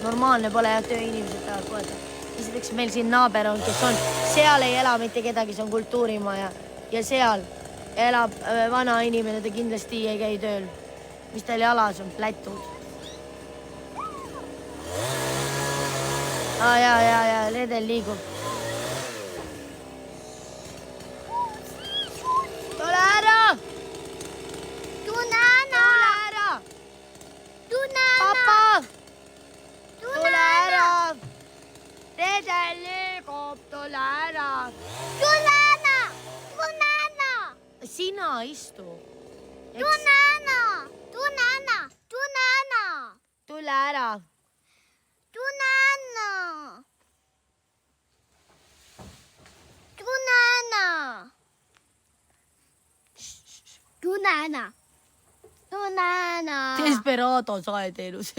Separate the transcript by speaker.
Speaker 1: normaalne pole jah, tööinimesed tahavad poeda. Esiteks meil siin naaber on, kes on, seal ei ela mitte kedagi, see on kultuurimaja ja seal elab vana inimene, ta kindlasti ei käi tööl. Mis tal jalas on, plätud. Ja, redel liigub. Tule ära!
Speaker 2: Tule ära!
Speaker 1: Papa! Tule ära! Redel liigub, tule ära! Sina istu. Tule ära! Desperado saeteenus.